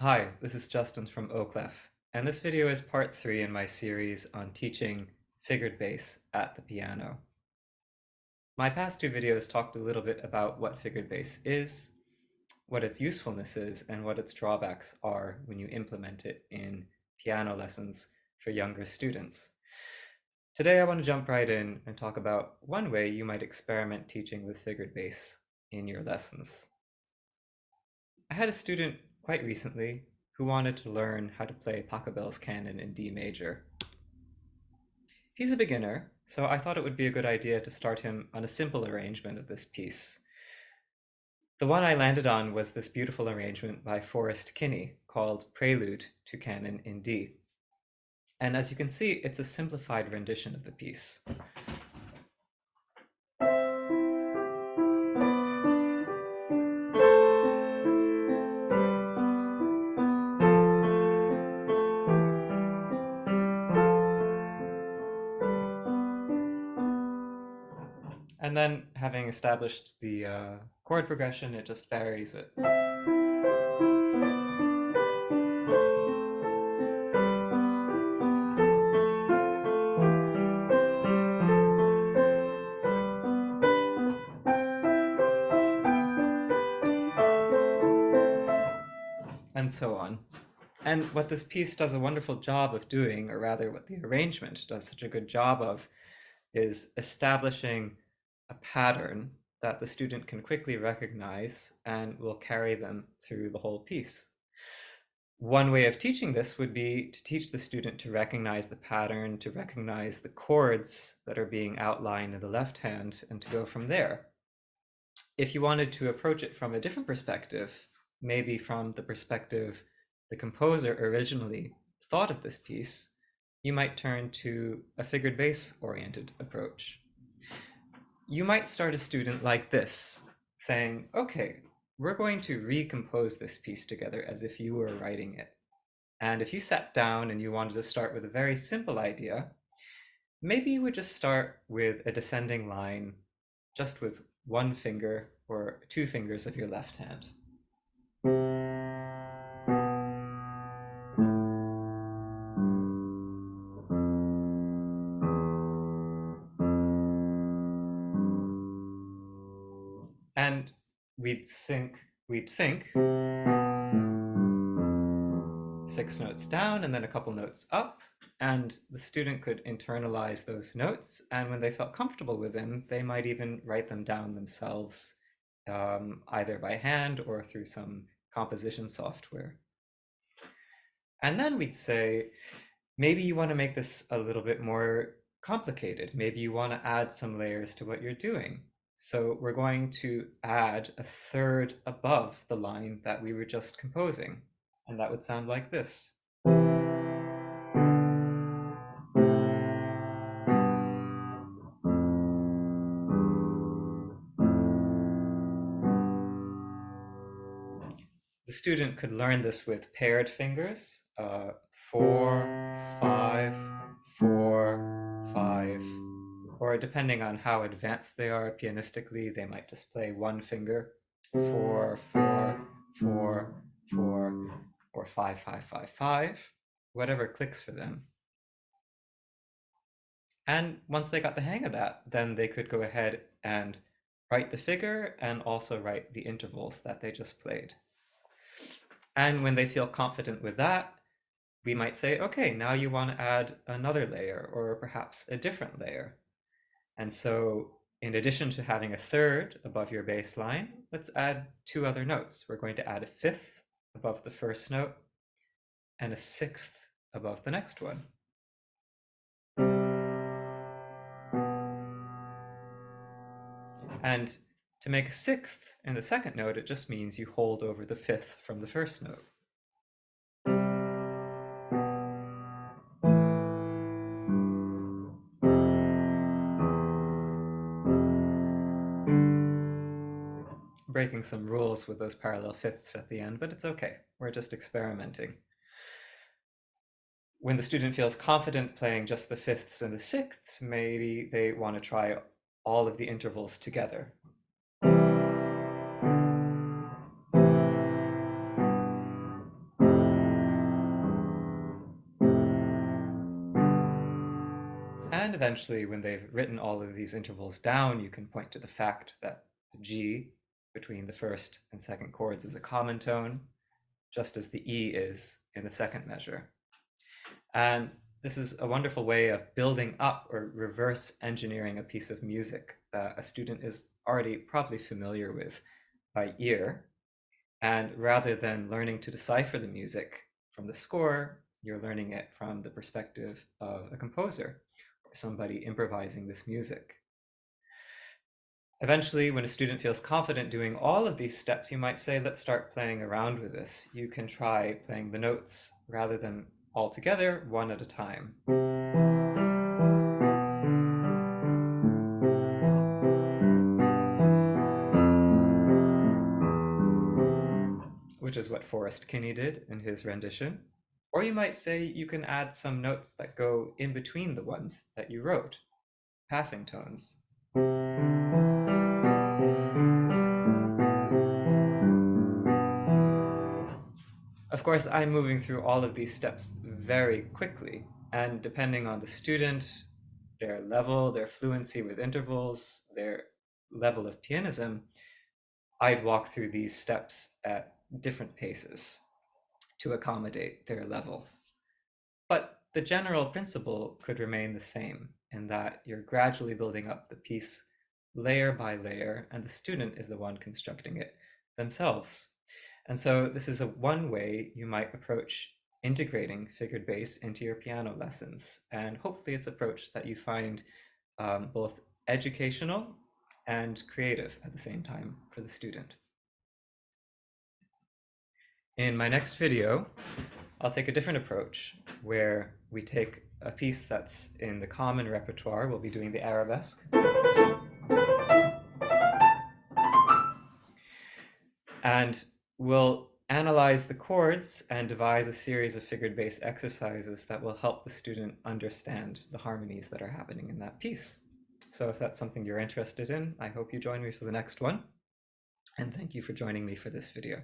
Hi, this is Justin from Oclef, and this video is part 3 in my series on teaching figured bass at the piano. My past two videos talked a little bit about what figured bass is, what its usefulness is, and what its drawbacks are when you implement it in piano lessons for younger students. Today I want to jump right in and talk about one way you might experiment teaching with figured bass in your lessons. I had a student quite recently who wanted to learn how to play Pachelbel's Canon in D major. He's a beginner, so I thought it would be a good idea to start him on a simple arrangement of this piece. The one I landed on was this beautiful arrangement by Forrest Kinney called Prelude to Canon in D. And as you can see, it's a simplified rendition of the piece. And then, having established the chord progression, it just varies it. And so on. And what this piece does a wonderful job of doing, or rather what the arrangement does such a good job of, is establishing a pattern that the student can quickly recognize and will carry them through the whole piece. One way of teaching this would be to teach the student to recognize the pattern, to recognize the chords that are being outlined in the left hand, and to go from there. If you wanted to approach it from a different perspective, maybe from the perspective the composer originally thought of this piece, you might turn to a figured bass oriented approach. You might start a student like this, saying, okay, we're going to recompose this piece together as if you were writing it. And if you sat down and you wanted to start with a very simple idea, maybe you would just start with a descending line, just with one finger or two fingers of your left hand. And we'd think 6 notes down and then a couple notes up, and the student could internalize those notes, and when they felt comfortable with them, they might even write them down themselves, either by hand or through some composition software. And then we'd say, maybe you want to make this a little bit more complicated. Maybe you want to add some layers to what you're doing. So we're going to add a third above the line that we were just composing. And that would sound like this. The student could learn this with paired fingers, 4, 5, 4, 5, or depending on how advanced they are pianistically, they might just play one finger, 4, 4, 4, 4, or 5, 5, 5, 5, whatever clicks for them. And once they got the hang of that, then they could go ahead and write the figure and also write the intervals that they just played. And when they feel confident with that, we might say, okay, now you want to add another layer or perhaps a different layer. And so in addition to having a third above your bass line, let's add two other notes. We're going to add a fifth above the first note and a sixth above the next one. And to make a sixth in the second note, it just means you hold over the fifth from the first note. Breaking some rules with those parallel fifths at the end, but it's okay. We're just experimenting. When the student feels confident playing just the fifths and the sixths, maybe they want to try all of the intervals together. And eventually, when they've written all of these intervals down, you can point to the fact that the G between the first and second chords is a common tone, just as the E is in the second measure. And this is a wonderful way of building up or reverse engineering a piece of music that a student is already probably familiar with by ear. And rather than learning to decipher the music from the score, you're learning it from the perspective of a composer or somebody improvising this music. Eventually, when a student feels confident doing all of these steps, you might say, let's start playing around with this. You can try playing the notes rather than all together, one at a time. Which is what Forrest Kinney did in his rendition. Or you might say you can add some notes that go in between the ones that you wrote, passing tones. Of course, I'm moving through all of these steps very quickly, and depending on the student, their level, their fluency with intervals, their level of pianism, I'd walk through these steps at different paces to accommodate their level. But the general principle could remain the same in that you're gradually building up the piece layer by layer, and the student is the one constructing it themselves. And so this is one way you might approach integrating figured bass into your piano lessons. And hopefully it's an approach that you find both educational and creative at the same time for the student. In my next video, I'll take a different approach where we take a piece that's in the common repertoire. We'll be doing the arabesque. And we'll analyze the chords and devise a series of figured bass exercises that will help the student understand the harmonies that are happening in that piece. So if that's something you're interested in, I hope you join me for the next one. And thank you for joining me for this video.